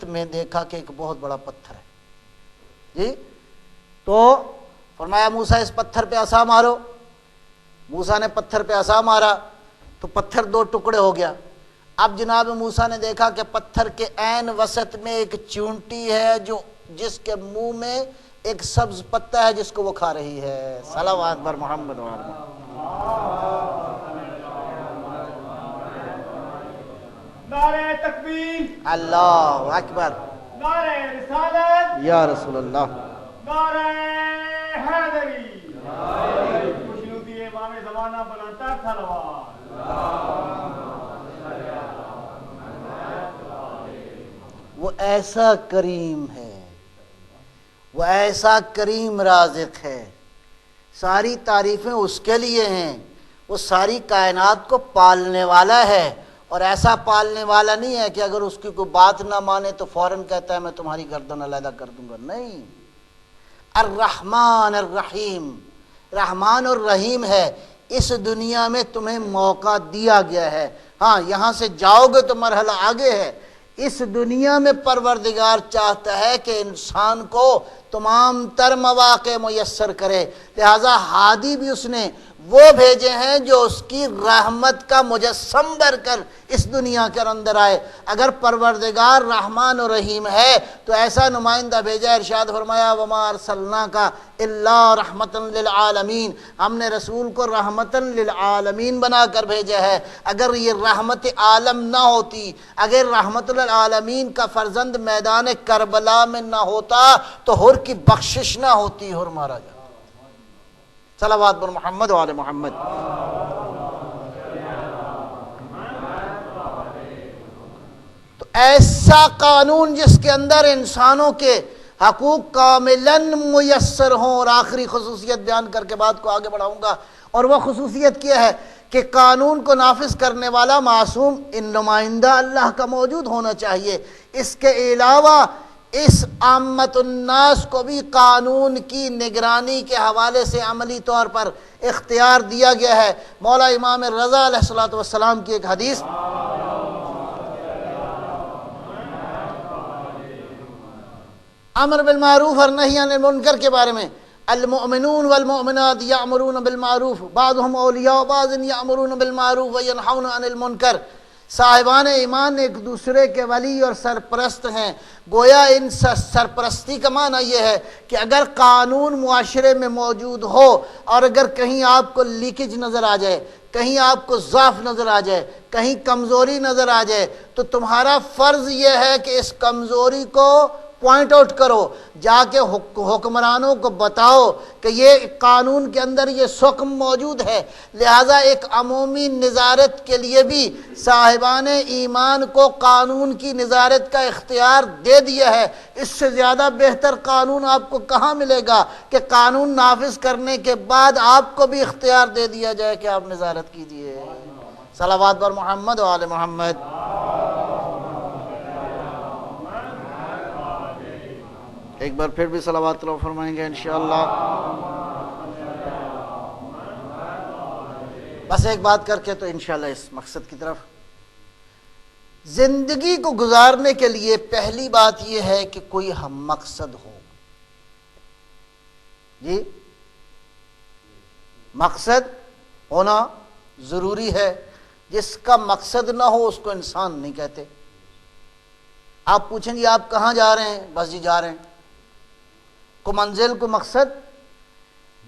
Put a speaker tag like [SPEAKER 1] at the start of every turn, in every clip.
[SPEAKER 1] میں دیکھا کہ ایک بہت بڑا پتھر ہے جی، تو فرمایا موسیٰ اس پتھر پہ عصا مارو۔ موسیٰ نے پتھر پہ عصا مارا تو پتھر دو ٹکڑے ہو گیا۔ اب جناب موسیٰ نے دیکھا کہ پتھر کے عین وسط میں ایک چونٹی ہے جس کے منہ میں ایک سبز پتا ہے جس کو وہ کھا رہی ہے۔ صلوات بر محمد و آل محمد۔
[SPEAKER 2] نعرہ تکبیر،
[SPEAKER 1] اللہ اکبر،
[SPEAKER 2] نعرہ رسالت،
[SPEAKER 1] یا رسول اللہ،
[SPEAKER 2] نعرہ حیدری، خوشنودی امام زمانہ بلندتر صلوات۔
[SPEAKER 1] وہ ایسا کریم ہے، وہ ایسا کریم رازق ہے، ساری تعریفیں اس کے لیے ہیں۔ وہ ساری کائنات کو پالنے والا ہے، اور ایسا پالنے والا نہیں ہے کہ اگر اس کی کوئی بات نہ مانے تو فوراً کہتا ہے میں تمہاری گردن علیحدہ کر دوں گا، نہیں۔ الرحمن الرحیم، رحمان الرحیم ہے۔ اس دنیا میں تمہیں موقع دیا گیا ہے، ہاں یہاں سے جاؤ گے تو مرحلہ آگے ہے۔ اس دنیا میں پروردگار چاہتا ہے کہ انسان کو تمام تر مواقع میسر کرے، لہذا ہادی بھی اس نے وہ بھیجے ہیں جو اس کی رحمت کا مجسم بن کر اس دنیا کے اندر آئے۔ اگر پروردگار رحمان و رحیم ہے تو ایسا نمائندہ بھیجا، ارشاد فرمایا وما ارسلناک الا رحمتا للعالمین، ہم نے رسول کو رحمتا للعالمین بنا کر بھیجا ہے۔ اگر یہ رحمت عالم نہ ہوتی، اگر رحمت للعالمین کا فرزند میدان کربلا میں نہ ہوتا تو ہر کی بخشش نہ ہوتی، ہر مارا جاتا۔ صلوات بر محمد و آل محمد۔ تو ایسا قانون جس کے اندر انسانوں کے حقوق کاملاً میسر ہوں، اور آخری خصوصیت بیان کر کے بات کو آگے بڑھاؤں گا، اور وہ خصوصیت کیا ہے کہ قانون کو نافذ کرنے والا معصوم نمائندہ اللہ کا موجود ہونا چاہیے۔ اس کے علاوہ اس عامت الناس کو بھی قانون کی نگرانی کے حوالے سے عملی طور پر اختیار دیا گیا ہے۔ مولا امام رضا علیہ السلام کی ایک حدیث، امر بالمعروف اور نہی عن المنکر کے بارے میں، المؤمنون والمؤمنات یأمرون بالمعروف بعضهم اولیاء بعض یأمرون بالمعروف وینہون عن المنکر۔ صاحبان ایمان ایک دوسرے کے ولی اور سرپرست ہیں۔ گویا ان سرپرستی کا معنی یہ ہے کہ اگر قانون معاشرے میں موجود ہو اور اگر کہیں آپ کو لیکیج نظر آ جائے، کہیں آپ کو ضعف نظر آ جائے، کہیں کمزوری نظر آ جائے، تو تمہارا فرض یہ ہے کہ اس کمزوری کو پوائنٹ آؤٹ کرو، جا کے حکمرانوں کو بتاؤ کہ یہ قانون کے اندر یہ سکم موجود ہے۔ لہٰذا ایک عمومی نظارت کے لیے بھی صاحبان ایمان کو قانون کی نظارت کا اختیار دے دیا ہے۔ اس سے زیادہ بہتر قانون آپ کو کہاں ملے گا کہ قانون نافذ کرنے کے بعد آپ کو بھی اختیار دے دیا جائے کہ آپ نظارت کیجیے۔ صلوات بر محمد و آل محمد۔ ایک بار پھر بھی صلوات اللہ فرمائیں گے انشاءاللہ۔ بس ایک بات کر کے تو انشاءاللہ اس مقصد کی طرف، زندگی کو گزارنے کے لیے پہلی بات یہ ہے کہ کوئی ہم مقصد ہو جی، مقصد ہونا ضروری ہے۔ جس کا مقصد نہ ہو اس کو انسان نہیں کہتے۔ آپ پوچھیں جی آپ کہاں جا رہے ہیں؟ بس جی جا رہے ہیں۔ کو منزل کو مقصد،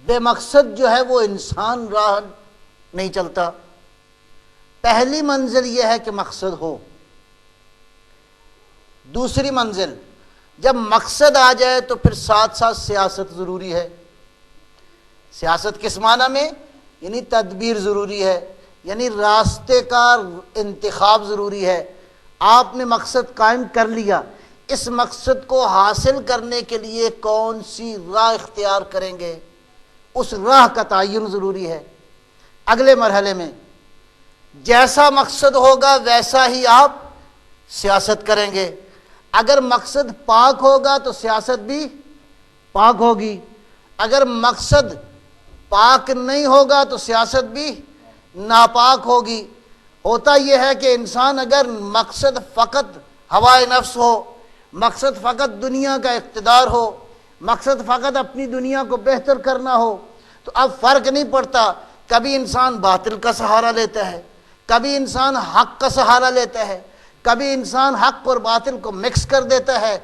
[SPEAKER 1] بے مقصد جو ہے وہ انسان راہ نہیں چلتا۔ پہلی منزل یہ ہے کہ مقصد ہو۔ دوسری منزل، جب مقصد آ جائے تو پھر ساتھ ساتھ سیاست ضروری ہے۔ سیاست کس معنی میں؟ یعنی تدبیر ضروری ہے، یعنی راستے کا انتخاب ضروری ہے۔ آپ نے مقصد قائم کر لیا، اس مقصد کو حاصل کرنے کے لیے کون سی راہ اختیار کریں گے، اس راہ کا تعین ضروری ہے۔ اگلے مرحلے میں جیسا مقصد ہوگا ویسا ہی آپ سیاست کریں گے۔ اگر مقصد پاک ہوگا تو سیاست بھی پاک ہوگی، اگر مقصد پاک نہیں ہوگا تو سیاست بھی ناپاک ہوگی۔ ہوتا یہ ہے کہ انسان اگر مقصد فقط ہوائے نفس ہو مقصد فقط دنیا کا اقتدار ہو، مقصد فقط اپنی دنیا کو بہتر کرنا ہو، تو اب فرق نہیں پڑتا، کبھی انسان باطل کا سہارا لیتا ہے، کبھی انسان حق کا سہارا لیتا ہے، کبھی انسان حق اور باطل کو مکس کر دیتا ہے۔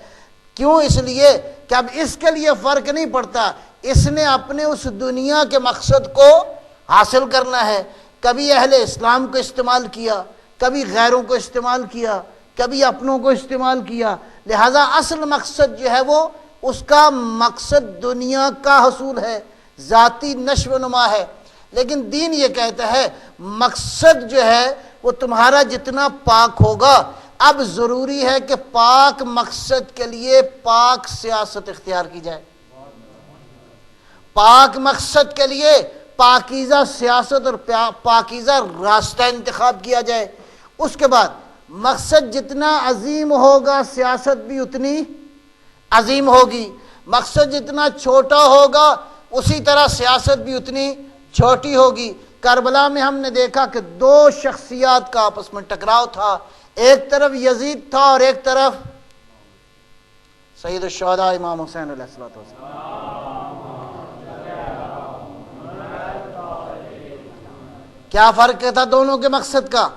[SPEAKER 1] کیوں؟ اس لیے کہ اب اس کے لیے فرق نہیں پڑتا، اس نے اپنے اس دنیا کے مقصد کو حاصل کرنا ہے۔ کبھی اہل اسلام کو استعمال کیا، کبھی غیروں کو استعمال کیا، کبھی اپنوں کو استعمال کیا، لہذا اصل مقصد جو ہے وہ اس کا مقصد دنیا کا حصول ہے، ذاتی نشو و نما ہے۔ لیکن دین یہ کہتا ہے مقصد جو ہے وہ تمہارا جتنا پاک ہوگا، اب ضروری ہے کہ پاک مقصد کے لیے پاک سیاست اختیار کی جائے، پاک مقصد کے لیے پاکیزہ سیاست اور پاکیزہ راستہ انتخاب کیا جائے۔ اس کے بعد مقصد جتنا عظیم ہوگا سیاست بھی اتنی عظیم ہوگی، مقصد جتنا چھوٹا ہوگا اسی طرح سیاست بھی اتنی چھوٹی ہوگی۔ کربلا میں ہم نے دیکھا کہ دو شخصیات کا آپس میں ٹکراؤ تھا، ایک طرف یزید تھا اور ایک طرف سید الشہداء امام حسین علیہ السلام۔ کیا فرق تھا دونوں کے مقصد کا؟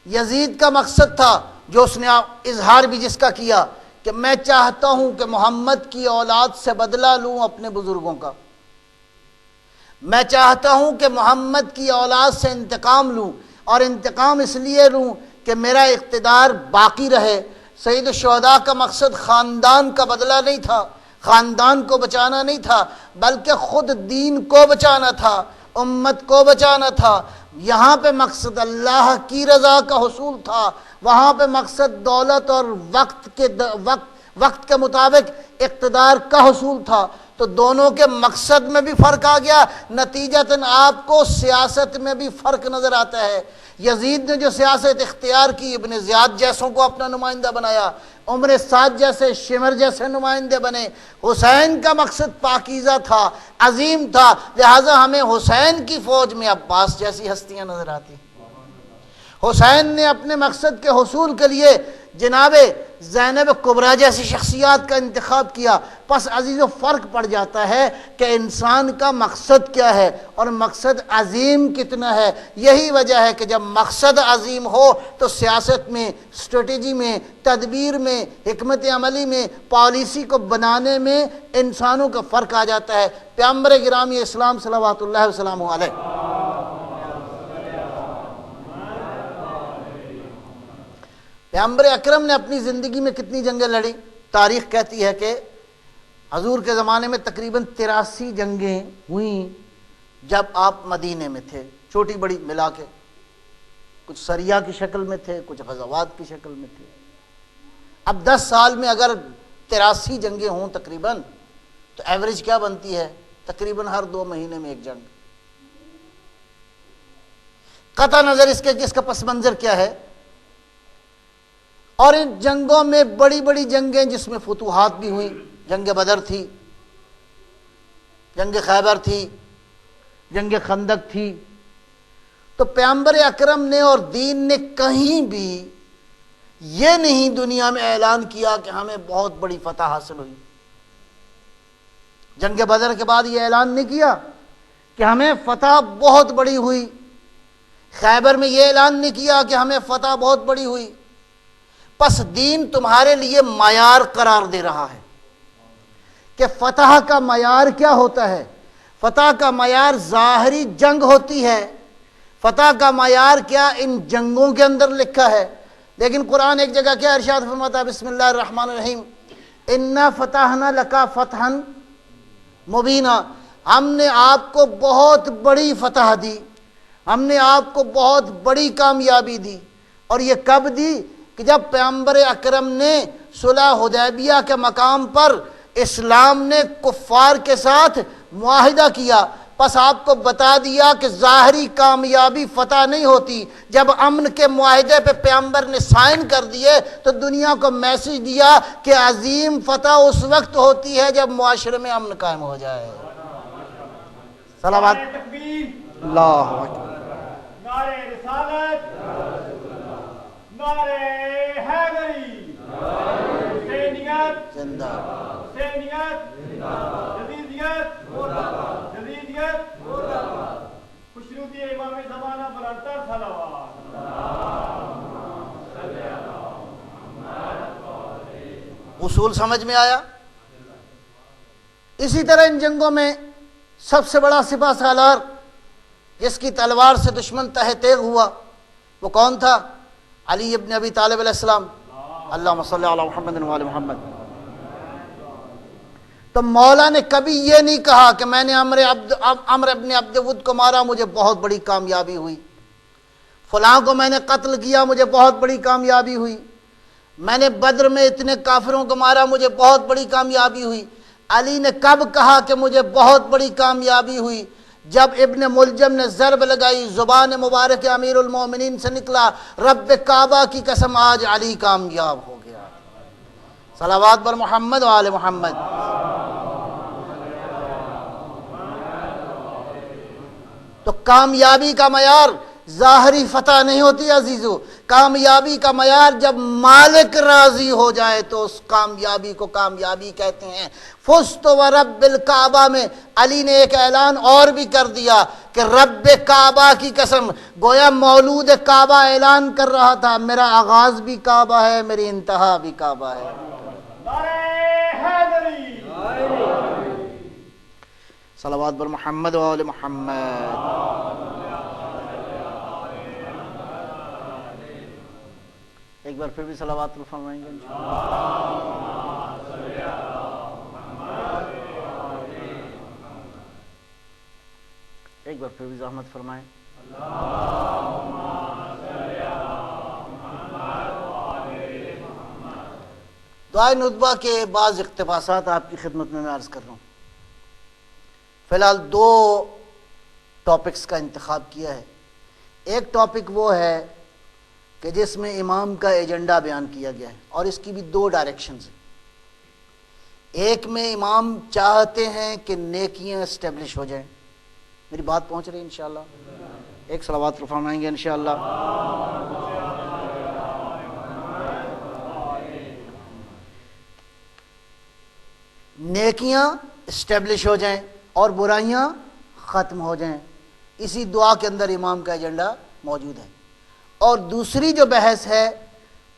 [SPEAKER 1] یزید کا مقصد تھا جو اس نے اظہار بھی جس کا کیا کہ میں چاہتا ہوں کہ محمد کی اولاد سے بدلہ لوں اپنے بزرگوں کا، میں چاہتا ہوں کہ محمد کی اولاد سے انتقام لوں، اور انتقام اس لیے لوں کہ میرا اقتدار باقی رہے۔ سید الشہداء کا مقصد خاندان کا بدلہ نہیں تھا، خاندان کو بچانا نہیں تھا، بلکہ خود دین کو بچانا تھا، امت کو بچانا تھا۔ یہاں پہ مقصد اللہ کی رضا کا حصول تھا، وہاں پہ مقصد دولت اور وقت کے مطابق اقتدار کا حصول تھا۔ تو دونوں کے مقصد میں بھی فرق آ گیا، نتیجتاً آپ کو سیاست میں بھی فرق نظر آتا ہے۔ یزید نے جو سیاست اختیار کی، ابن زیاد جیسوں کو اپنا نمائندہ بنایا، عمر سعد جیسے، شمر جیسے نمائندے بنے۔ حسین کا مقصد پاکیزہ تھا، عظیم تھا، لہٰذا ہمیں حسین کی فوج میں عباس جیسی ہستیاں نظر آتی۔ حسین نے اپنے مقصد کے حصول کے لیے جناب زینب کبریٰ جیسی شخصیات کا انتخاب کیا۔ پس عزیزو فرق پڑ جاتا ہے کہ انسان کا مقصد کیا ہے اور مقصد عظیم کتنا ہے۔ یہی وجہ ہے کہ جب مقصد عظیم ہو تو سیاست میں، اسٹریٹجی میں، تدبیر میں، حکمت عملی میں، پالیسی کو بنانے میں انسانوں کا فرق آ جاتا ہے۔ پیغمبر گرامی اسلام صلوات اللہ وسلم علیہ، پیغمبر اکرم نے اپنی زندگی میں کتنی جنگیں لڑی؟ تاریخ کہتی ہے کہ حضور کے زمانے میں تقریباً 83 جنگیں ہوئیں جب آپ مدینے میں تھے، چھوٹی بڑی ملا کے، کچھ سریہ کی شکل میں تھے، کچھ غزوات کی شکل میں تھے۔ اب 10 سال میں اگر 83 جنگیں ہوں تقریباً، تو ایوریج کیا بنتی ہے؟ تقریباً ہر 2 مہینے میں ایک جنگ۔ قطع نظر اس کے جس کا پس منظر کیا ہے، اور ان جنگوں میں بڑی بڑی جنگیں جس میں فتوحات بھی ہوئیں، جنگ بدر تھی، جنگ خیبر تھی، جنگ خندق تھی۔ تو پیغمبر اکرم نے اور دین نے کہیں بھی یہ نہیں دنیا میں اعلان کیا کہ ہمیں بہت بڑی فتح حاصل ہوئی۔ جنگ بدر کے بعد یہ اعلان نہیں کیا کہ ہمیں فتح بہت بڑی ہوئی، خیبر میں یہ اعلان نہیں کیا کہ ہمیں فتح بہت بڑی ہوئی۔ پس دین تمہارے لیے معیار قرار دے رہا ہے کہ فتح کا معیار کیا ہوتا ہے۔ فتح کا معیار ظاہری جنگ ہوتی ہے، فتح کا معیار کیا ان جنگوں کے اندر لکھا ہے۔ لیکن قرآن ایک جگہ کیا ارشاد فرماتا ہے؟ بسم اللہ الرحمن الرحیم، انا فتحنا لکا فتحا مبینا، ہم نے آپ کو بہت بڑی فتح دی، ہم نے آپ کو بہت بڑی کامیابی دی۔ اور یہ کب دی؟ کہ جب پیغمبر اکرم نے صلح حدیبیہ کے مقام پر اسلام نے کفار کے ساتھ معاہدہ کیا، پس آپ کو بتا دیا کہ ظاہری کامیابی فتح نہیں ہوتی۔ جب امن کے معاہدے پہ پیغمبر نے سائن کر دیے تو دنیا کو میسج دیا کہ عظیم فتح اس وقت ہوتی ہے جب معاشرے میں امن قائم ہو جائے۔ صلوات
[SPEAKER 2] تکبیر،
[SPEAKER 1] اللہ اکبر،
[SPEAKER 2] نعرہ رسالت، نعرہ حیدری۔ حسینیت
[SPEAKER 1] زندہ
[SPEAKER 2] حسینیت جدیدیت جدیدیت خوشنودی امام زمانہ بلندتر صلوات
[SPEAKER 1] اصول سمجھ میں آیا؟ اسی طرح ان جنگوں میں سب سے بڑا سپہ سالار جس کی تلوار سے دشمن تہ تیغ ہوا وہ کون تھا؟ علی ابن ابی طالب علیہ السلام۔ اللہم صلی علی محمد و آل محمد۔ تو مولا نے کبھی یہ نہیں کہا کہ میں نے عمرو ابن عبد ود کو مارا، مجھے بہت بڑی کامیابی ہوئی، فلاں کو میں نے قتل کیا، مجھے بہت بڑی کامیابی ہوئی، میں نے بدر میں اتنے کافروں کو مارا، مجھے بہت بڑی کامیابی ہوئی۔ علی نے کب کہا کہ مجھے بہت بڑی کامیابی ہوئی؟ جب ابن ملجم نے ضرب لگائی، زبان مبارک امیر المومنین سے نکلا، رب کعبہ کی قسم آج علی کامیاب ہو گیا۔ صلوات بر محمد و آل محمد۔ تو کامیابی کا معیار ظاہری فتح نہیں ہوتی عزیزو، کامیابی کا معیار جب مالک راضی ہو جائے تو اس کامیابی کو کامیابی کہتے ہیں۔ فزت ورب الکعبہ میں علی نے ایک اعلان اور بھی کر دیا کہ رب کعبہ کی قسم، گویا مولود کعبہ اعلان کر رہا تھا میرا آغاز بھی کعبہ ہے، میری انتہا بھی کعبہ ہے۔
[SPEAKER 2] نعرہ حیدری
[SPEAKER 1] صلوات بر محمد و آل محمد۔ ایک بار پھر بھی صلوات فرمائیں گے ایک بار پھر بھی زحمت فرمائیں۔ دعائے ندبہ کے بعض اقتباسات آپ کی خدمت میں عرض کر رہا ہوں۔ فی الحال دو ٹاپکس کا انتخاب کیا ہے۔ ایک ٹاپک وہ ہے کہ جس میں امام کا ایجنڈا بیان کیا گیا ہے، اور اس کی بھی دو ڈائریکشنز ہیں۔ ایک میں امام چاہتے ہیں کہ نیکیاں اسٹیبلش ہو جائیں، میری بات پہنچ رہی ہے انشاءاللہ؟ ایک صلوات فرمائیں گے انشاءاللہ۔ نیکیاں اسٹیبلش ہو جائیں اور برائیاں ختم ہو جائیں، اسی دعا کے اندر امام کا ایجنڈا موجود ہے۔ اور دوسری جو بحث ہے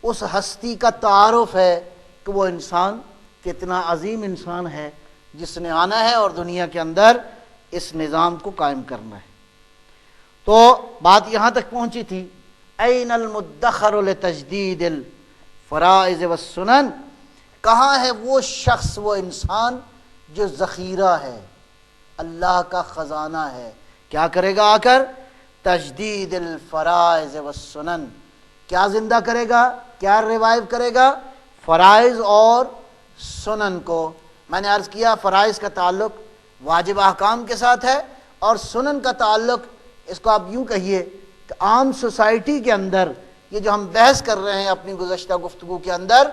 [SPEAKER 1] اس ہستی کا تعارف ہے کہ وہ انسان کتنا عظیم انسان ہے جس نے آنا ہے اور دنیا کے اندر اس نظام کو قائم کرنا ہے۔ تو بات یہاں تک پہنچی تھی، این المدخر لتجدید الفرائض والسنن، کہاں ہے وہ شخص، وہ انسان جو ذخیرہ ہے، اللہ کا خزانہ ہے، کیا کرے گا آ کر؟ تجدید الفرائض والسنن، کیا زندہ کرے گا، کیا ریوائیو کرے گا؟ فرائض اور سنن کو۔ میں نے عرض کیا فرائض کا تعلق واجب احکام کے ساتھ ہے، اور سنن کا تعلق، اس کو آپ یوں کہیے کہ عام سوسائٹی کے اندر یہ جو ہم بحث کر رہے ہیں اپنی گزشتہ گفتگو کے اندر،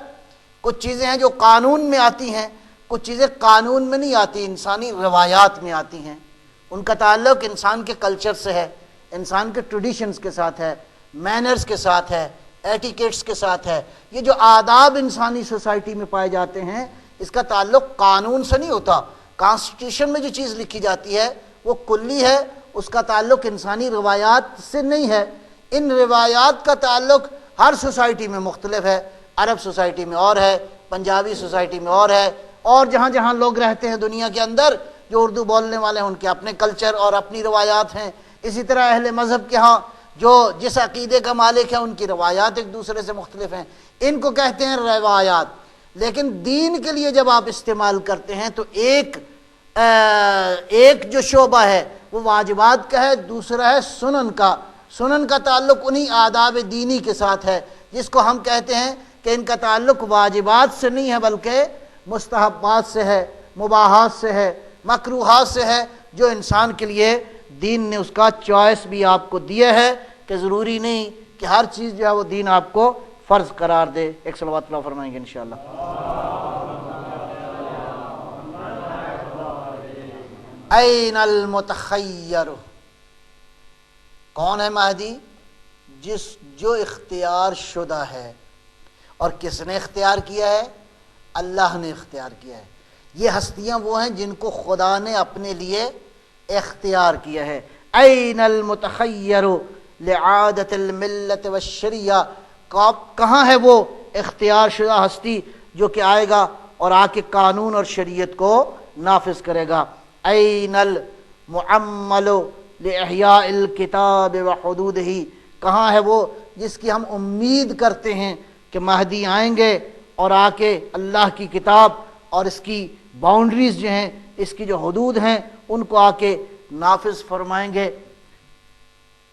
[SPEAKER 1] کچھ چیزیں ہیں جو قانون میں آتی ہیں، کچھ چیزیں قانون میں نہیں آتی، انسانی روایات میں آتی ہیں۔ ان کا تعلق انسان کے کلچر سے ہے، انسان کے ٹریڈیشنز کے ساتھ ہے، مینرز کے ساتھ ہے، ایٹیکیٹس کے ساتھ ہے۔ یہ جو آداب انسانی سوسائٹی میں پائے جاتے ہیں، اس کا تعلق قانون سے نہیں ہوتا۔ کانسٹیٹیوشن میں جو چیز لکھی جاتی ہے وہ کلی ہے، اس کا تعلق انسانی روایات سے نہیں ہے۔ ان روایات کا تعلق ہر سوسائٹی میں مختلف ہے، عرب سوسائٹی میں اور ہے، پنجابی سوسائٹی میں اور ہے، اور جہاں جہاں لوگ رہتے ہیں دنیا کے اندر جو اردو بولنے والے ہیں ان کے اپنے کلچر اور اپنی روایات ہیں۔ اسی طرح اہل مذہب کے ہاں جو جس عقیدے کا مالک ہے ان کی روایات ایک دوسرے سے مختلف ہیں، ان کو کہتے ہیں روایات۔ لیکن دین کے لیے جب آپ استعمال کرتے ہیں تو ایک جو شعبہ ہے وہ واجبات کا ہے، دوسرا ہے سنن کا۔ سنن کا تعلق انہی آداب دینی کے ساتھ ہے جس کو ہم کہتے ہیں کہ ان کا تعلق واجبات سے نہیں ہے بلکہ مستحبات سے ہے، مباحات سے ہے، مکروہات سے ہے، جو انسان کے لیے دین نے اس کا چوائس بھی آپ کو دیا ہے کہ ضروری نہیں کہ ہر چیز جو ہے وہ دین آپ کو فرض قرار دے۔ ایک صلوات اللہ فرمائیں گے انشاءاللہ۔ این المتخیر، کون ہے مہدی؟ جو اختیار شدہ ہے، اور کس نے اختیار کیا ہے؟ اللہ نے اختیار کیا ہے۔ یہ ہستیاں وہ ہیں جن کو خدا نے اپنے لیے اختیار کیا ہے۔ این المتخیر لعادت الملت والشریعہ، کہاں ہے وہ اختیار شدہ ہستی جو کہ آئے گا اور آ کے قانون اور شریعت کو نافذ کرے گا؟ این المعمل لاحیاء الکتاب وحدودہ، کہاں ہے وہ جس کی ہم امید کرتے ہیں کہ مہدی آئیں گے اور آ کے اللہ کی کتاب اور اس کی باؤنڈریز جو ہیں، اس کی جو حدود ہیں، ان کو آ کے نافذ فرمائیں گے۔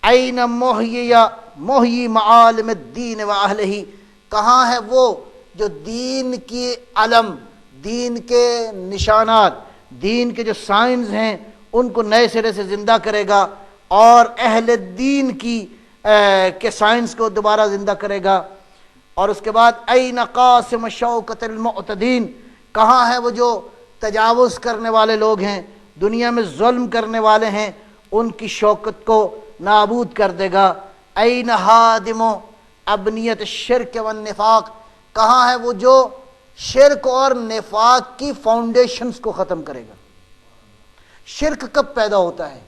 [SPEAKER 1] این محیی معالم الدین و اہلہ، کہاں ہے وہ جو دین کی علم، دین کے نشانات، دین کے جو سائنز ہیں ان کو نئے سرے سے زندہ کرے گا اور اہل دین کے سائنس کو دوبارہ زندہ کرے گا۔ اور اس کے بعد این قاسم شوکت المعتدین، کہاں ہے وہ جو تجاوز کرنے والے لوگ ہیں، دنیا میں ظلم کرنے والے ہیں، ان کی شوکت کو نابود کر دے گا۔ این ہادم ابنیت الشرک والنفاق، کہاں ہے وہ جو شرک اور نفاق کی فاؤنڈیشنز کو ختم کرے گا۔ شرک کب پیدا ہوتا ہے؟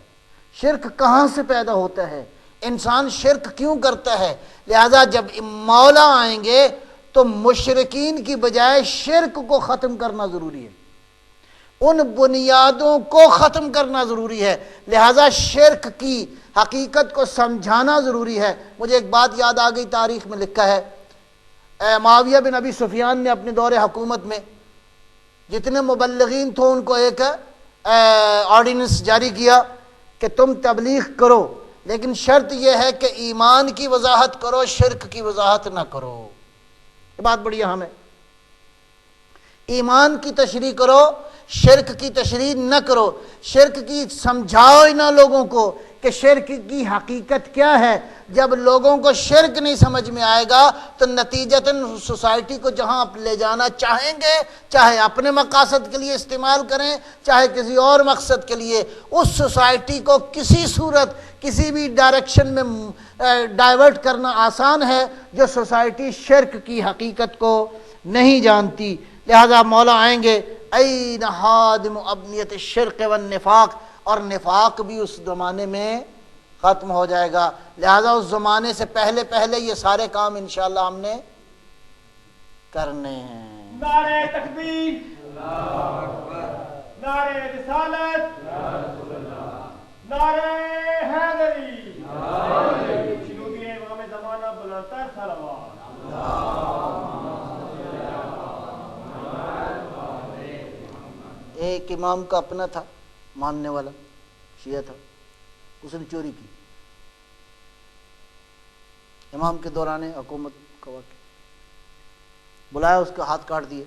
[SPEAKER 1] شرک کہاں سے پیدا ہوتا ہے؟ انسان شرک کیوں کرتا ہے؟ لہذا جب مولا آئیں گے تو مشرکین کی بجائے شرک کو ختم کرنا ضروری ہے، ان بنیادوں کو ختم کرنا ضروری ہے، لہذا شرک کی حقیقت کو سمجھانا ضروری ہے۔ مجھے ایک بات یاد آ گئی، تاریخ میں لکھا ہے، معاویہ بن ابی سفیان نے اپنے دور حکومت میں جتنے مبلغین تھے ان کو ایک آرڈیننس جاری کیا کہ تم تبلیغ کرو، لیکن شرط یہ ہے کہ ایمان کی وضاحت کرو، شرک کی وضاحت نہ کرو۔ یہ بات بڑی اہم ہے، ایمان کی تشریح کرو، شرک کی تشریح نہ کرو۔ شرک کی سمجھاؤ نہ لوگوں کو کہ شرک کی حقیقت کیا ہے۔ جب لوگوں کو شرک نہیں سمجھ میں آئے گا تو نتیجتاً سوسائٹی کو جہاں آپ لے جانا چاہیں گے، چاہے اپنے مقاصد کے لیے استعمال کریں چاہے کسی اور مقصد کے لیے، اس سوسائٹی کو کسی صورت کسی بھی ڈائریکشن میں ڈائیورٹ کرنا آسان ہے جو سوسائٹی شرک کی حقیقت کو نہیں جانتی۔ لہذا مولا آئیں گے، این ہادم ابنیت الشرک والنفاق، اور نفاق بھی اس زمانے میں ختم ہو جائے گا۔ لہذا اس زمانے سے پہلے پہلے یہ سارے کام انشاءاللہ ہم نے کرنے ہیں۔
[SPEAKER 2] نعرہ تکبیر، نعرہ رسالت، نعرہ حیدری، شنودی امام زمانہ بلندتر صلوات۔
[SPEAKER 1] ایک امام کا اپنا تھا ماننے والا، شیعہ تھا، اس نے چوری کی، امام کے دوران حکومت کا واقعہ، بلایا، اس کے ہاتھ کاٹ دیے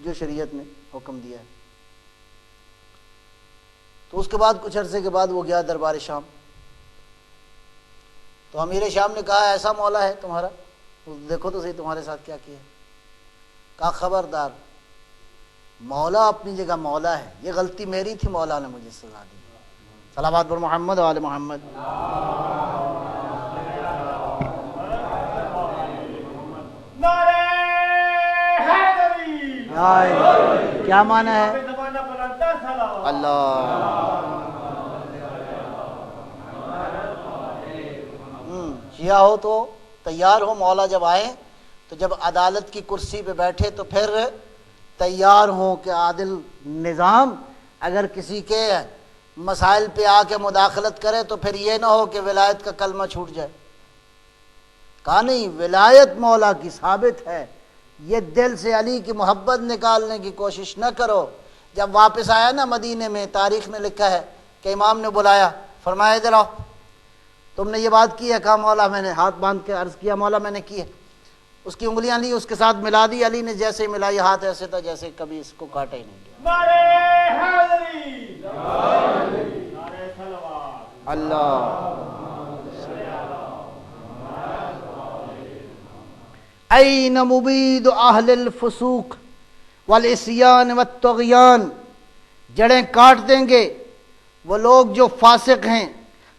[SPEAKER 1] جو شریعت نے حکم دیا ہے۔ تو اس کے بعد کچھ عرصے کے بعد وہ گیا دربار شام، تو امیر شام نے کہا ایسا مولا ہے تمہارا، دیکھو تو صحیح تمہارے ساتھ کیا کیا ہے۔ کہا خبردار، مولا اپنی جگہ مولا ہے، یہ غلطی میری تھی، مولا نے مجھے سزا دی۔ صلوات پر محمد و آل محمد۔
[SPEAKER 2] نعرہ حیدری،
[SPEAKER 1] کیا معنی ہے؟
[SPEAKER 2] امام زمانہ بلندتر صلوات۔
[SPEAKER 1] اللہ شیعہ ہو تو تیار ہو، مولا جب آئے تو جب عدالت کی کرسی پہ بیٹھے تو پھر تیار ہوں کہ عادل نظام اگر کسی کے مسائل پہ آ کے مداخلت کرے تو پھر یہ نہ ہو کہ ولایت کا کلمہ چھوٹ جائے۔ کہا نہیں، ولایت مولا کی ثابت ہے، یہ دل سے علی کی محبت نکالنے کی کوشش نہ کرو۔ جب واپس آیا نا مدینے میں، تاریخ میں لکھا ہے کہ امام نے بلایا، فرمایا ادھر آؤ، تم نے یہ بات کی ہے؟ کہا مولا میں نے، ہاتھ باندھ کے عرض کیا مولا میں نے کی ہے۔ اس کی انگلیاں لی، اس کے ساتھ ملا دی، علی نے جیسے ملائی ہاتھ ایسے تھا جیسے کبھی اس کو کاٹا ہی نہیں گیا۔
[SPEAKER 2] نعرہ حیدری، نعرہ صلوات۔
[SPEAKER 1] اللہ این مبید اہل الفسوق والعصیان والطغیان، جڑیں کاٹ دیں گے وہ لوگ جو فاسق ہیں،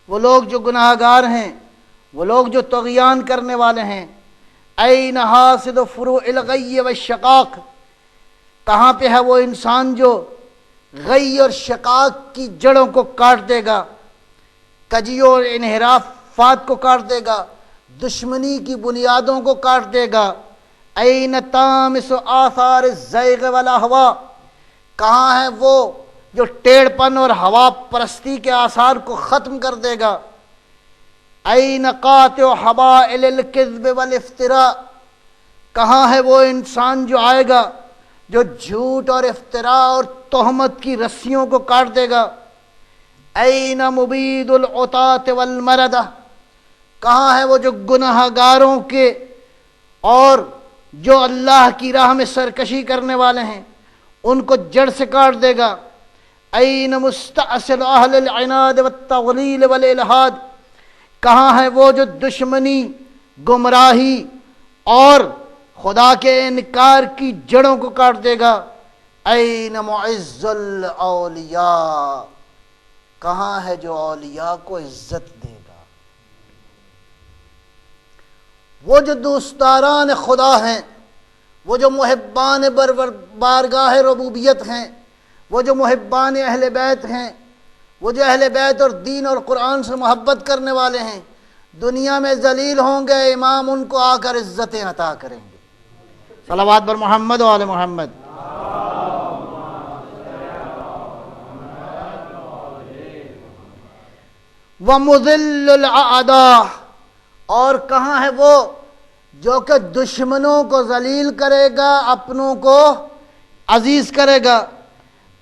[SPEAKER 1] وہ لوگ جو گناہ گار ہیں، وہ لوگ جو طغیان کرنے والے ہیں۔ این حاصد فروع الغی والشقاق، کہاں پہ ہے وہ انسان جو غی اور شقاق کی جڑوں کو کاٹ دے گا، کجیوں اور انحرافات کو کاٹ دے گا، دشمنی کی بنیادوں کو کاٹ دے گا۔ این تامس آثار الزیغ والاہوا، کہاں ہے وہ جو ٹیڑھ پن اور ہوا پرستی کے آثار کو ختم کر دے گا۔ این قاطع حبائل الکذب والافتراء، کہاں ہے وہ انسان جو آئے گا جو جھوٹ اور افتراء اور تہمت کی رسیوں کو کاٹ دے گا۔ این مبید العطاة والمردہ، کہاں ہے وہ جو گناہ گاروں کے اور جو اللہ کی راہ میں سرکشی کرنے والے ہیں ان کو جڑ سے کاٹ دے گا۔ این مستأصل اہل العناد والتضلیل والالحاد، کہاں ہے وہ جو دشمنی، گمراہی اور خدا کے انکار کی جڑوں کو کاٹ دے گا۔ این معز الاولیاء، کہاں ہے جو اولیاء کو عزت دے گا۔ وہ جو دوستداران خدا ہیں، وہ جو محبان بارگاہ ربوبیت ہیں، وہ جو محبان اہل بیت ہیں، وہ جو اہل بیت اور دین اور قرآن سے محبت کرنے والے ہیں، دنیا میں ذلیل ہوں گے، امام ان کو آ کر عزتیں عطا کریں گے۔ صلوات بر محمد و آل محمد۔ وَمُذِلُّ الْأَعْدَاءِ، اور کہاں ہے وہ جو کہ دشمنوں کو ذلیل کرے گا، اپنوں کو عزیز کرے گا۔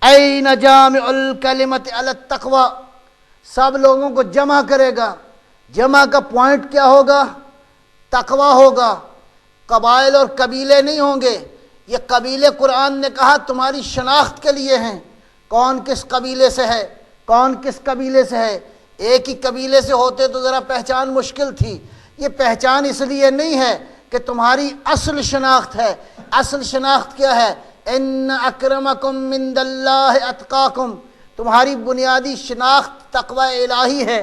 [SPEAKER 1] این جامع الکلمۃ علی التقوی، سب لوگوں کو جمع کرے گا۔ جمع کا پوائنٹ کیا ہوگا؟ تقوی ہوگا۔ قبائل اور قبیلے نہیں ہوں گے، یہ قبیلے قرآن نے کہا تمہاری شناخت کے لیے ہیں، کون کس قبیلے سے ہے، کون کس قبیلے سے ہے۔ ایک ہی قبیلے سے ہوتے تو ذرا پہچان مشکل تھی، یہ پہچان اس لیے نہیں ہے کہ تمہاری اصل شناخت ہے۔ اصل شناخت کیا ہے؟ ان اکرمکم عند اللہ اتقاکم، تمہاری بنیادی شناخت تقوی الہی ہے،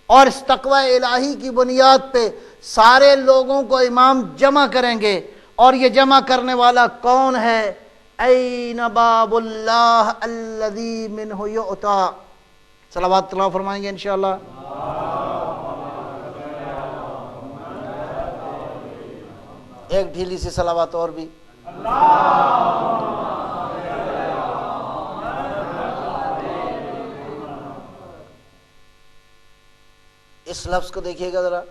[SPEAKER 1] اور اس تقوی الہی کی بنیاد پہ سارے لوگوں کو امام جمع کریں گے۔ اور یہ جمع کرنے والا کون ہے؟ این باب اللہ الذی منہ یؤتی، صلوات اللہ فرمائیں گے انشاءاللہ۔ ایک ڈھیلی سی صلوات اور بھی۔ اس لفظ کو دیکھیے گا ذرا،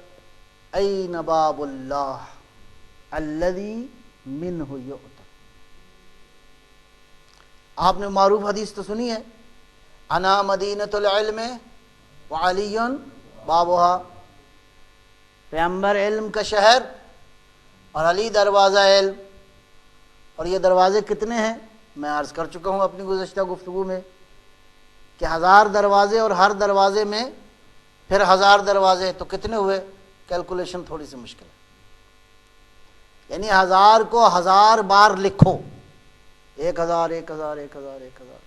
[SPEAKER 1] این باب اللہ الذی منہ یؤتی۔ آپ نے معروف حدیث تو سنی ہے، انا مدینۃ العلم وعلی بابھا، پیغمبر علم کا شہر اور علی دروازہ علم۔ اور یہ دروازے کتنے ہیں؟ میں عرض کر چکا ہوں اپنی گزشتہ گفتگو میں کہ 1000 دروازے، اور ہر دروازے میں پھر 1000 دروازے، تو کتنے ہوئے؟ کیلکولیشن تھوڑی سی مشکل ہے، یعنی 1000 کو 1000 بار لکھو، 1000 1000 1000 1000،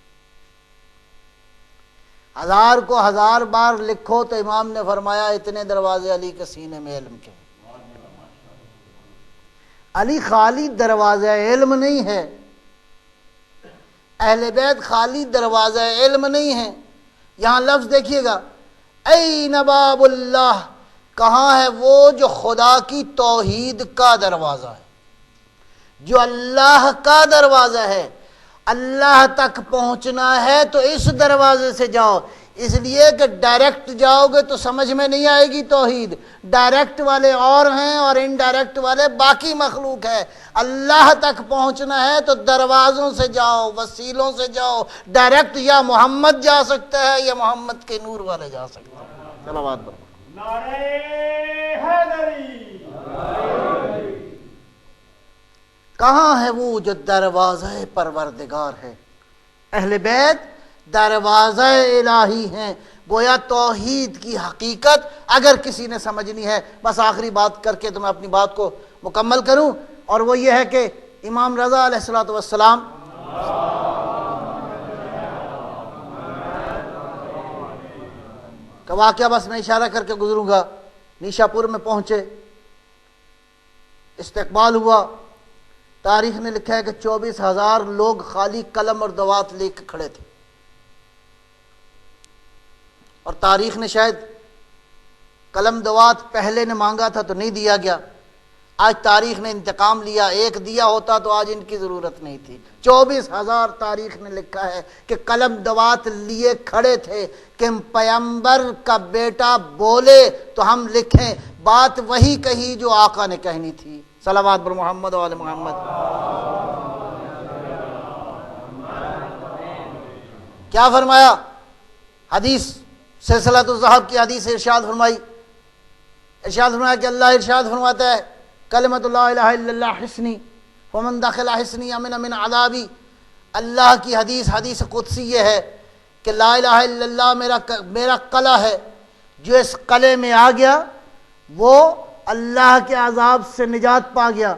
[SPEAKER 1] 1000 کو 1000 بار لکھو تو امام نے فرمایا اتنے دروازے علی کے سینے میں علم کے۔ علی خالی دروازہ علم نہیں ہے، اہل بیت خالی دروازہ علم نہیں ہے۔ یہاں لفظ دیکھیے گا، این باب اللہ، کہاں ہے وہ جو خدا کی توحید کا دروازہ ہے، جو اللہ کا دروازہ ہے۔ اللہ تک پہنچنا ہے تو اس دروازے سے جاؤ، اس لیے کہ ڈائریکٹ جاؤ گے تو سمجھ میں نہیں آئے گی توحید۔ ڈائریکٹ والے اور ہیں اور انڈائریکٹ والے باقی مخلوق ہے۔ اللہ تک پہنچنا ہے تو دروازوں سے جاؤ، وسیلوں سے جاؤ۔ ڈائریکٹ یا محمد جا سکتا ہے یا محمد کے نور والے جا سکتے ہیں۔ صلوات پر
[SPEAKER 2] نعرہ حیدری،
[SPEAKER 1] کہاں ہے وہ جو دروازہ پروردگار ہے؟ اہل بیت دروازہ الہی ہیں، گویا توحید کی حقیقت اگر کسی نے سمجھنی ہے۔ بس آخری بات کر کے تو میں اپنی بات کو مکمل کروں، اور وہ یہ ہے کہ امام رضا علیہ الصلوۃ والسلام کا واقعہ بس میں اشارہ کر کے گزروں گا۔ نیشا پور میں پہنچے، استقبال ہوا، تاریخ نے لکھا ہے کہ 24,000 لوگ خالی قلم اور دوات لے کے کھڑے تھے، اور تاریخ نے شاید قلم دوات پہلے نے مانگا تھا تو نہیں دیا گیا، آج تاریخ نے انتقام لیا، ایک دیا ہوتا تو آج ان کی ضرورت نہیں تھی۔ 24,000 تاریخ نے لکھا ہے کہ قلم دوات لیے کھڑے تھے کہ پیغمبر کا بیٹا بولے تو ہم لکھیں، بات وہی کہی جو آقا نے کہنی تھی۔ صلوات بر محمد و آل محمد۔ کیا فرمایا؟ حدیث سلسلۃ الذہب کی حدیث ارشاد فرمائی کہ اللہ ارشاد فرماتا ہے کلمۃ لا الہ الا اللہ حصنی ومن دخل حصنی امن من عذابی۔ اللہ کی حدیث قدسی یہ ہے کہ لا الہ الا اللہ میرا قلعہ ہے، جو اس قلعے میں آ گیا وہ اللہ کے عذاب سے نجات پا گیا۔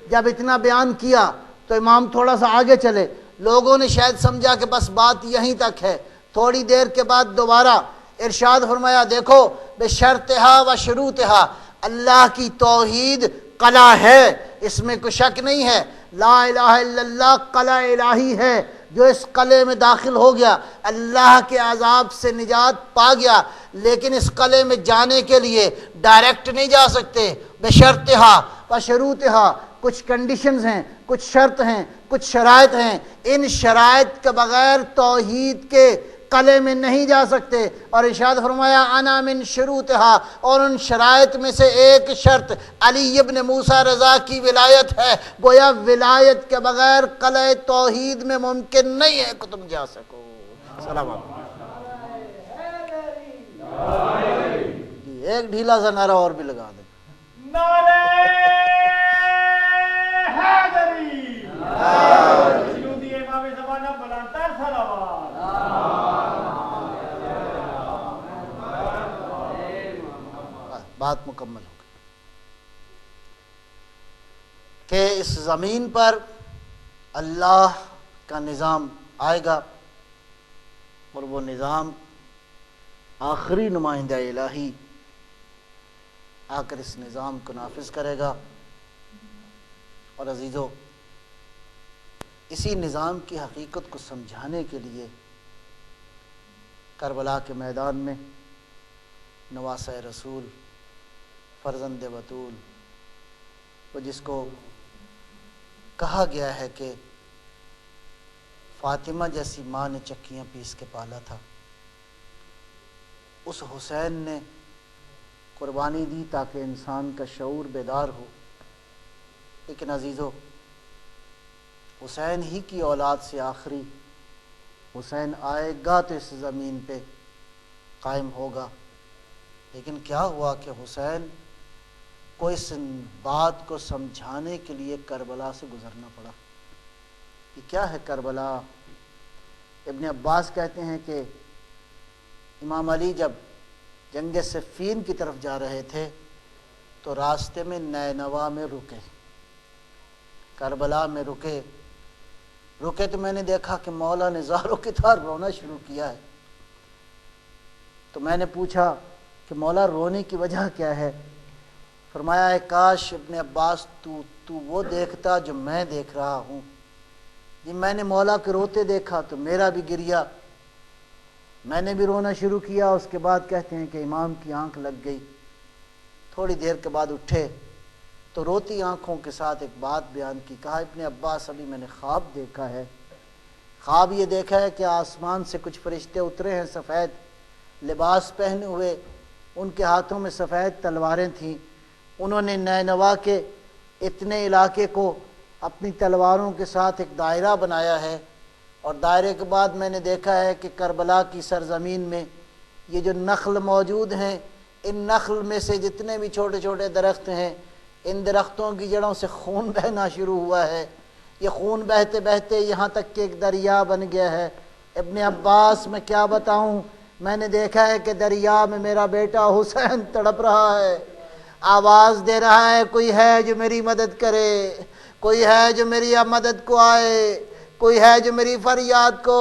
[SPEAKER 1] جب اتنا بیان کیا تو امام تھوڑا سا آگے چلے، لوگوں نے شاید سمجھا کہ بس بات یہیں تک ہے، تھوڑی دیر کے بعد دوبارہ ارشاد فرمایا دیکھو بشرطہا و شروطہا، اللہ کی توحید قلعہ ہے، اس میں کوئی شک نہیں ہے، لا الہ الا اللہ قلعہ الہی ہے، جو اس قلعے میں داخل ہو گیا اللہ کے عذاب سے نجات پا گیا۔ لیکن اس قلعے میں جانے کے لیے ڈائریکٹ نہیں جا سکتے، بشرطہا و شروطہا، کچھ کنڈیشنز ہیں، کچھ شرط ہیں، کچھ شرائط ہیں، ان شرائط کے بغیر توحید کے قلعے میں نہیں جا سکتے۔ اور ارشاد فرمایا انا من شروطہا، اور ان شرائط میں سے ایک شرط علی ابن موسیٰ رضا کی ولایت ہے، گویا ولایت کے بغیر قلعہ توحید میں ممکن نہیں ہے کہ تم جا سکو۔ سلام جی ایک ڈھیلا سا نعرہ اور بھی لگا دیں۔
[SPEAKER 2] نعرہ حیدری، سجودی امام زمانہ بلندتر صلوات۔
[SPEAKER 1] بات مکمل ہو گئی کہ اس زمین پر اللہ کا نظام آئے گا، اور وہ نظام آخری نمائندہ الہی آ کر اس نظام کو نافذ کرے گا۔ اور عزیزو، اسی نظام کی حقیقت کو سمجھانے کے لیے کربلا کے میدان میں نواسہ رسول، فرزند بطول، وہ جس کو کہا گیا ہے کہ فاطمہ جیسی ماں نے چکیاں پیس کے پالا تھا، اس حسین نے قربانی دی تاکہ انسان کا شعور بیدار ہو۔ لیکن عزیزو، حسین ہی کی اولاد سے آخری حسین آئے گا تو اس زمین پہ قائم ہوگا۔ لیکن کیا ہوا کہ حسین کو اس بات کو سمجھانے کے لیے کربلا سے گزرنا پڑا۔ یہ کیا ہے کربلا؟ ابن عباس کہتے ہیں کہ امام علی جب جنگ صفین کی طرف جا رہے تھے تو راستے میں نینوا میں رکے، کربلا میں رکے تو میں نے دیکھا کہ مولا نے زاروں کی طرح رونا شروع کیا ہے۔ تو میں نے پوچھا کہ مولا رونے کی وجہ کیا ہے؟ فرمایا ہے کاش ابن عباس تو وہ دیکھتا جو میں دیکھ رہا ہوں۔ جب میں نے مولا کے روتے دیکھا تو میرا بھی گریا، میں نے بھی رونا شروع کیا۔ اس کے بعد کہتے ہیں کہ امام کی آنکھ لگ گئی، تھوڑی دیر کے بعد اٹھے تو روتی آنکھوں کے ساتھ ایک بات بیان کی، کہا ابن عباس ابھی میں نے خواب دیکھا ہے، خواب یہ دیکھا ہے کہ آسمان سے کچھ فرشتے اترے ہیں، سفید لباس پہنے ہوئے، ان کے ہاتھوں میں سفید تلواریں تھیں، انہوں نے نینوا کے اتنے علاقے کو اپنی تلواروں کے ساتھ ایک دائرہ بنایا ہے، اور دائرے کے بعد میں نے دیکھا ہے کہ کربلا کی سرزمین میں یہ جو نخل موجود ہیں، ان نخل میں سے جتنے بھی چھوٹے چھوٹے درخت ہیں، ان درختوں کی جڑوں سے خون بہنا شروع ہوا ہے، یہ خون بہتے بہتے یہاں تک کہ ایک دریا بن گیا ہے۔ ابن عباس میں کیا بتاؤں، میں نے دیکھا ہے کہ دریا میں میرا بیٹا حسین تڑپ رہا ہے، آواز دے رہا ہے کوئی ہے جو میری مدد کرے، کوئی ہے جو میری مدد کو آئے، کوئی ہے جو میری فریاد کو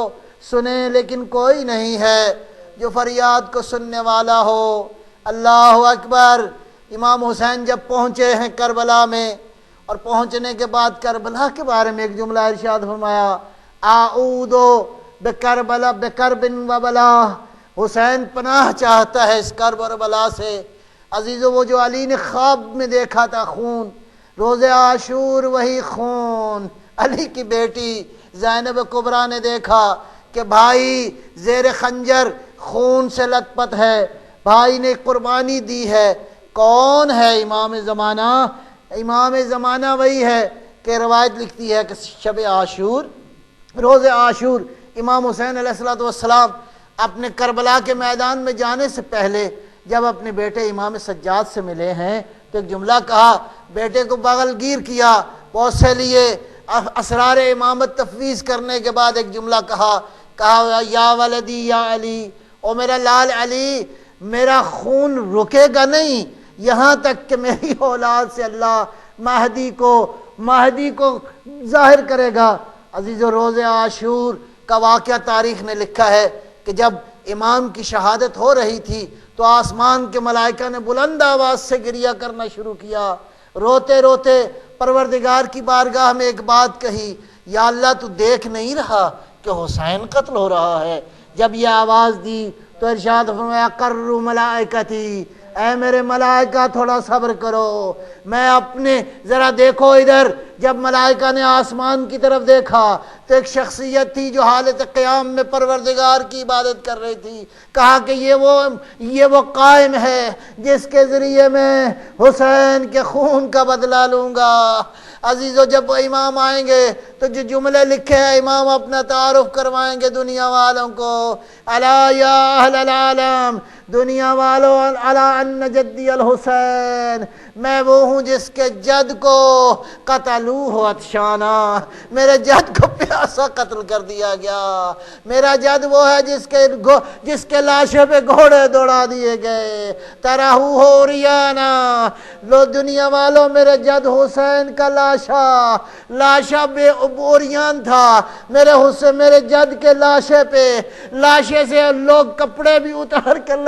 [SPEAKER 1] سنے، لیکن کوئی نہیں ہے جو فریاد کو سننے والا ہو۔ اللہ اکبر۔ امام حسین جب پہنچے ہیں کربلا میں، اور پہنچنے کے بعد کربلا کے بارے میں ایک جملہ ارشاد فرمایا، اعوذ بکربلا بکرب و بلا، حسین پناہ چاہتا ہے اس کرب اور بلا سے۔ عزیزو وہ جو علی نے خواب میں دیکھا تھا خون، روز عاشور وہی خون، علی کی بیٹی زینب کبریٰ نے دیکھا کہ بھائی زیر خنجر خون سے لت پت ہے، بھائی نے قربانی دی ہے۔ کون ہے امام زمانہ؟ امام زمانہ وہی ہے کہ روایت لکھتی ہے کہ شب عاشور، روز عاشور، امام حسین علیہ السلام اپنے کربلا کے میدان میں جانے سے پہلے جب اپنے بیٹے امام سجاد سے ملے ہیں تو ایک جملہ کہا، بیٹے کو بغل گیر کیا، بہت سے لیے اسرار امامت تفویض کرنے کے بعد ایک جملہ کہا یا ولدی یا علی، او میرا لال علی، میرا خون رکے گا نہیں یہاں تک کہ میری اولاد سے اللہ مہدی کو ظاہر کرے گا۔ عزیزو روز عاشور کا واقعہ تاریخ نے لکھا ہے کہ جب امام کی شہادت ہو رہی تھی تو آسمان کے ملائکہ نے بلند آواز سے گریہ کرنا شروع کیا، روتے روتے پروردگار کی بارگاہ میں ایک بات کہی، یا اللہ تو دیکھ نہیں رہا کہ حسین قتل ہو رہا ہے؟ جب یہ آواز دی تو ارشاد فرمایا، کرو ملائکتی، اے میرے ملائکہ تھوڑا صبر کرو، میں اپنے ذرا دیکھو ادھر۔ جب ملائکہ نے آسمان کی طرف دیکھا تو ایک شخصیت تھی جو حالت قیام میں پروردگار کی عبادت کر رہی تھی، کہا کہ یہ وہ قائم ہے جس کے ذریعے میں حسین کے خون کا بدلہ لوں گا۔ عزیزو جب امام آئیں گے تو جو جملے لکھے ہیں امام اپنا تعارف کروائیں گے دنیا والوں کو، الا یا اہل العالم، دنیا والو، الا ان جدی الحسین، میں وہ ہوں جس کے جد کو قتلوہ عطشانا، میرے جد کو پیاسا قتل کر دیا گیا۔ میرا جد وہ ہے جس کے لاشے پہ گھوڑے دوڑا دیے گئے، تراہو ہو ریانا، لو دنیا والوں میرے جد حسین کا لاشا بے عبوریان تھا، میرے جد کے لاشے سے لوگ کپڑے بھی اتار کر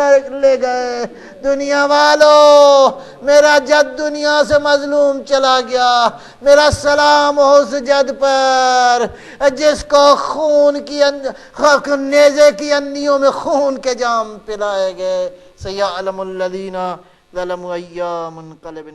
[SPEAKER 1] لے گئے۔ دنیا والو میرا جد دنیا سے مظلوم چلا گیا، میرا سلام ہو اس جد پر جس کو نیزے کی انیوں میں خون کے جام پلائے گئے۔ سیعلم الذین ظلموا ایام منقلب